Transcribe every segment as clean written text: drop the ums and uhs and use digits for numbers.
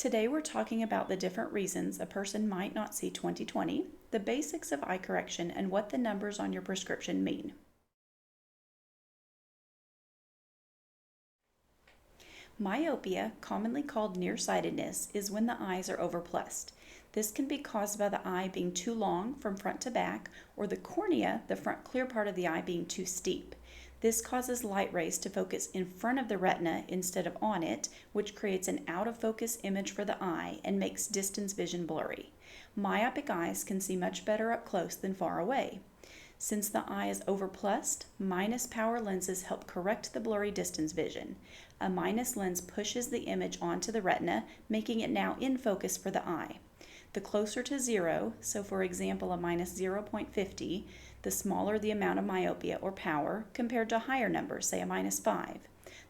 Today we're talking about the different reasons a person might not see 20/20, the basics of eye correction, and what the numbers on your prescription mean. Myopia, commonly called nearsightedness, is when the eyes are overplussed. This can be caused by the eye being too long from front to back, or the cornea, the front clear part of the eye, being too steep. This causes light rays to focus in front of the retina instead of on it, which creates an out-of-focus image for the eye and makes distance vision blurry. Myopic eyes can see much better up close than far away. Since the eye is overplussed, minus power lenses help correct the blurry distance vision. A minus lens pushes the image onto the retina, making it now in focus for the eye. The closer to zero, so for example a minus 0.50, the smaller the amount of myopia or power compared to a higher number, say a minus 5.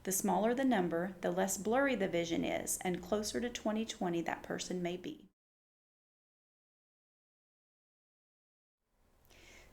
The smaller the number, the less blurry the vision is, and closer to 20/20 that person may be.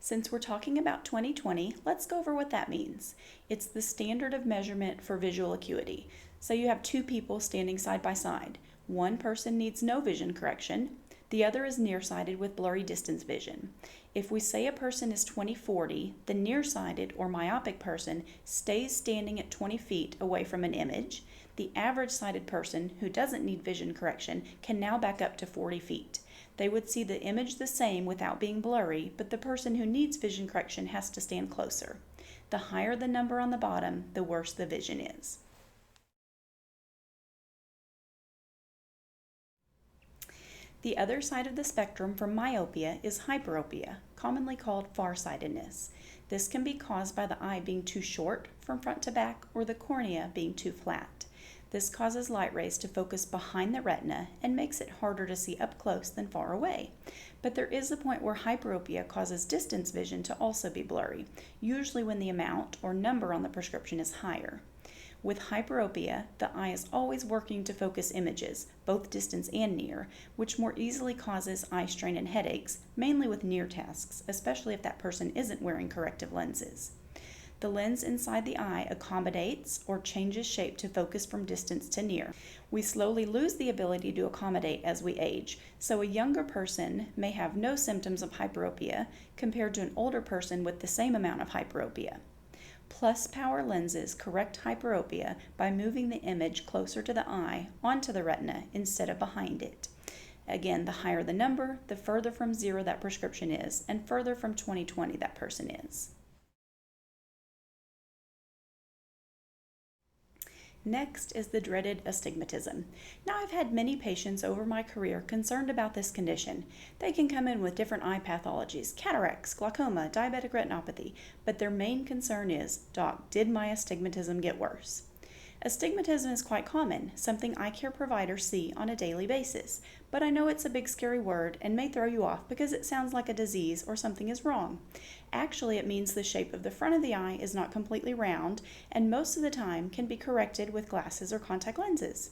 Since we're talking about 20/20, let's go over what that means. It's the standard of measurement for visual acuity. So you have two people standing side by side. One person needs no vision correction. The other is nearsighted with blurry distance vision. If we say a person is 20/40, the nearsighted or myopic person stays standing at 20 feet away from an image. The average sighted person who doesn't need vision correction can now back up to 40 feet. They would see the image the same without being blurry, but the person who needs vision correction has to stand closer. The higher the number on the bottom, the worse the vision is. The other side of the spectrum from myopia is hyperopia, commonly called farsightedness. This can be caused by the eye being too short from front to back or the cornea being too flat. This causes light rays to focus behind the retina and makes it harder to see up close than far away. But there is a point where hyperopia causes distance vision to also be blurry, usually when the amount or number on the prescription is higher. With hyperopia, the eye is always working to focus images, both distance and near, which more easily causes eye strain and headaches, mainly with near tasks, especially if that person isn't wearing corrective lenses. The lens inside the eye accommodates or changes shape to focus from distance to near. We slowly lose the ability to accommodate as we age, so a younger person may have no symptoms of hyperopia compared to an older person with the same amount of hyperopia. Plus power lenses correct hyperopia by moving the image closer to the eye onto the retina instead of behind it. Again, the higher the number, the further from zero that prescription is, and further from 20/20 that person is. Next is the dreaded astigmatism. Now, I've had many patients over my career concerned about this condition. They can come in with different eye pathologies, cataracts, glaucoma, diabetic retinopathy, but their main concern is, Doc, did my astigmatism get worse? Astigmatism is quite common, something eye care providers see on a daily basis, but I know it's a big scary word and may throw you off because it sounds like a disease or something is wrong. Actually, it means the shape of the front of the eye is not completely round and most of the time can be corrected with glasses or contact lenses.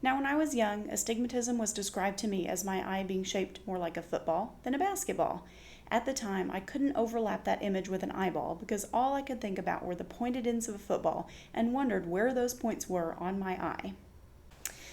Now, when I was young, astigmatism was described to me as my eye being shaped more like a football than a basketball. At the time, I couldn't overlap that image with an eyeball because all I could think about were the pointed ends of a football and wondered where those points were on my eye.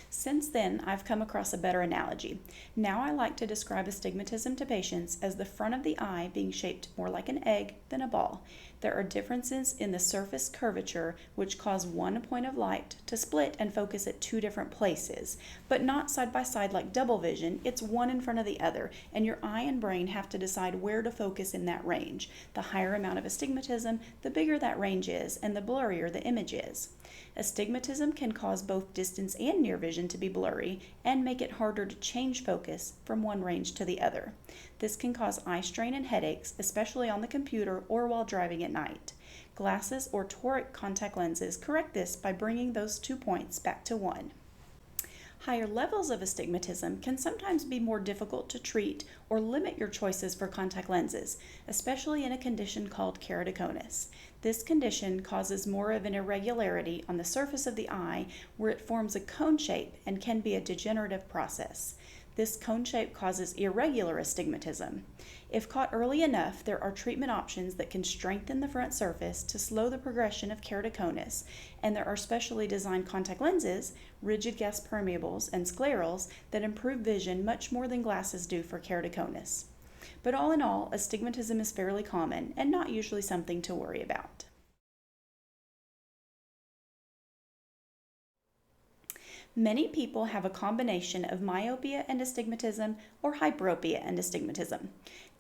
Since then, I've come across a better analogy. Now I like to describe astigmatism to patients as the front of the eye being shaped more like an egg than a ball. There are differences in the surface curvature which cause one point of light to split and focus at two different places, but not side by side like double vision. It's one in front of the other, and your eye and brain have to decide where to focus in that range. The higher amount of astigmatism, the bigger that range is, and the blurrier the image is. Astigmatism can cause both distance and near vision to be blurry and make it harder to change focus from one range to the other. This can cause eye strain and headaches, especially on the computer or while driving at night. Glasses or toric contact lenses correct this by bringing those 2 points back to one. Higher levels of astigmatism can sometimes be more difficult to treat or limit your choices for contact lenses, especially in a condition called keratoconus. This condition causes more of an irregularity on the surface of the eye where it forms a cone shape and can be a degenerative process. This cone shape causes irregular astigmatism. If caught early enough, there are treatment options that can strengthen the front surface to slow the progression of keratoconus, and there are specially designed contact lenses, rigid gas permeables, and sclerals that improve vision much more than glasses do for keratoconus. But all in all, astigmatism is fairly common and not usually something to worry about. Many people have a combination of myopia and astigmatism or hyperopia and astigmatism.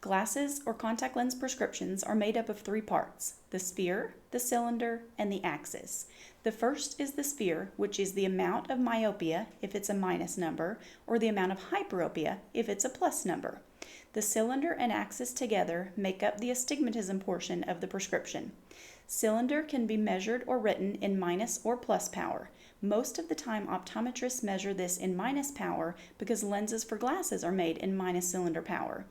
Glasses or contact lens prescriptions are made up of three parts: the sphere, the cylinder, and the axis. The first is the sphere, which is the amount of myopia if it's a minus number, or the amount of hyperopia if it's a plus number. The cylinder and axis together make up the astigmatism portion of the prescription. Cylinder can be measured or written in minus or plus power. Most of the time, optometrists measure this in minus power because lenses for glasses are made in minus cylinder power.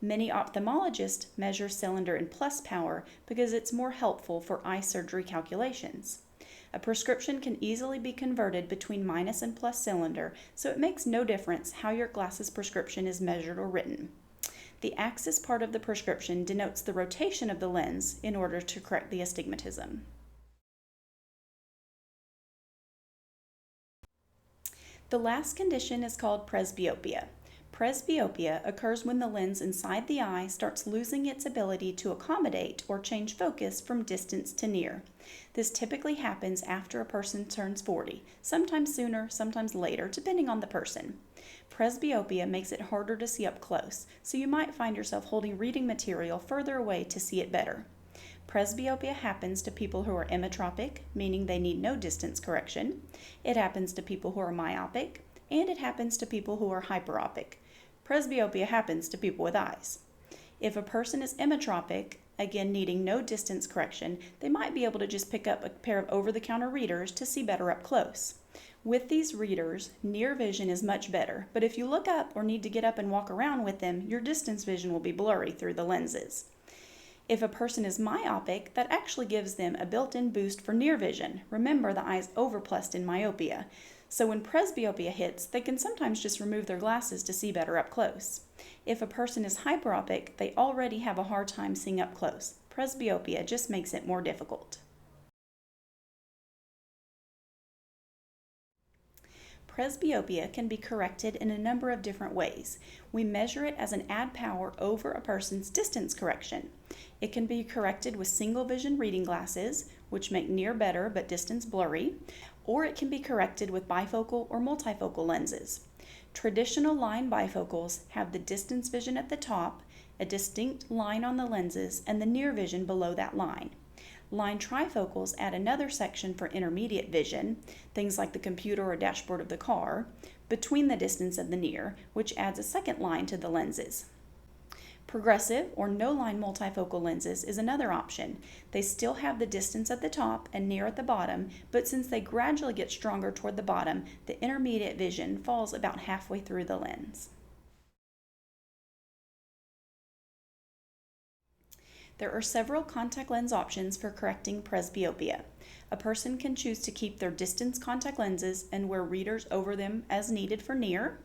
Many ophthalmologists measure cylinder in plus power because it's more helpful for eye surgery calculations. A prescription can easily be converted between minus and plus cylinder, so it makes no difference how your glasses prescription is measured or written. The axis part of the prescription denotes the rotation of the lens in order to correct the astigmatism. The last condition is called presbyopia. Presbyopia occurs when the lens inside the eye starts losing its ability to accommodate or change focus from distance to near. This typically happens after a person turns 40, sometimes sooner, sometimes later, depending on the person. Presbyopia makes it harder to see up close, so you might find yourself holding reading material further away to see it better. Presbyopia happens to people who are emmetropic, meaning they need no distance correction. It happens to people who are myopic, and it happens to people who are hyperopic. Presbyopia happens to people with eyes. If a person is emmetropic, again needing no distance correction, they might be able to just pick up a pair of over-the-counter readers to see better up close. With these readers, near vision is much better, but if you look up or need to get up and walk around with them, your distance vision will be blurry through the lenses. If a person is myopic, that actually gives them a built-in boost for near vision. Remember, the eye is overplused in myopia. So when presbyopia hits, they can sometimes just remove their glasses to see better up close. If a person is hyperopic, they already have a hard time seeing up close. Presbyopia just makes it more difficult. Presbyopia can be corrected in a number of different ways. We measure it as an add power over a person's distance correction. It can be corrected with single vision reading glasses, which make near better but distance blurry, or it can be corrected with bifocal or multifocal lenses. Traditional line bifocals have the distance vision at the top, a distinct line on the lenses, and the near vision below that line. Line trifocals add another section for intermediate vision, things like the computer or dashboard of the car, between the distance and the near, which adds a second line to the lenses. Progressive or no-line multifocal lenses is another option. They still have the distance at the top and near at the bottom, but since they gradually get stronger toward the bottom, the intermediate vision falls about halfway through the lens. There are several contact lens options for correcting presbyopia. A person can choose to keep their distance contact lenses and wear readers over them as needed for near.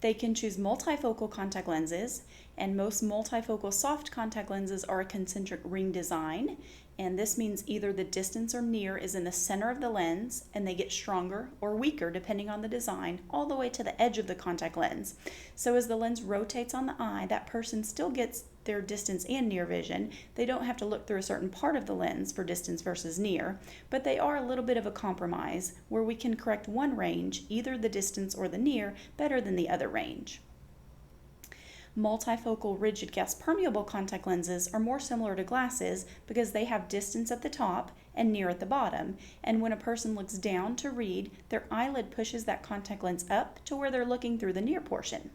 They can choose multifocal contact lenses, and most multifocal soft contact lenses are a concentric ring design, and this means either the distance or near is in the center of the lens and they get stronger or weaker depending on the design all the way to the edge of the contact lens. So as the lens rotates on the eye, that person still gets their distance and near vision. They don't have to look through a certain part of the lens for distance versus near, but they are a little bit of a compromise where we can correct one range, either the distance or the near, better than the other range. Multifocal rigid gas permeable contact lenses are more similar to glasses because they have distance at the top and near at the bottom, and when a person looks down to read, their eyelid pushes that contact lens up to where they're looking through the near portion.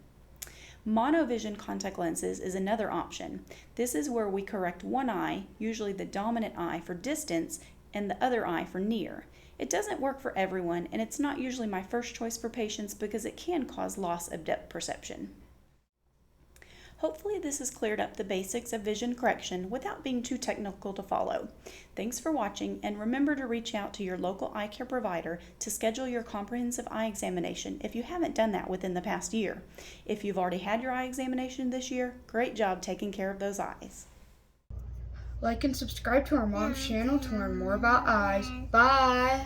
Monovision contact lenses is another option. This is where we correct one eye, usually the dominant eye, for distance and the other eye for near. It doesn't work for everyone, and it's not usually my first choice for patients because it can cause loss of depth perception. Hopefully this has cleared up the basics of vision correction without being too technical to follow. Thanks for watching, and remember to reach out to your local eye care provider to schedule your comprehensive eye examination if you haven't done that within the past year. If you've already had your eye examination this year, great job taking care of those eyes. Like and subscribe to our mom's channel to learn more about eyes. Bye!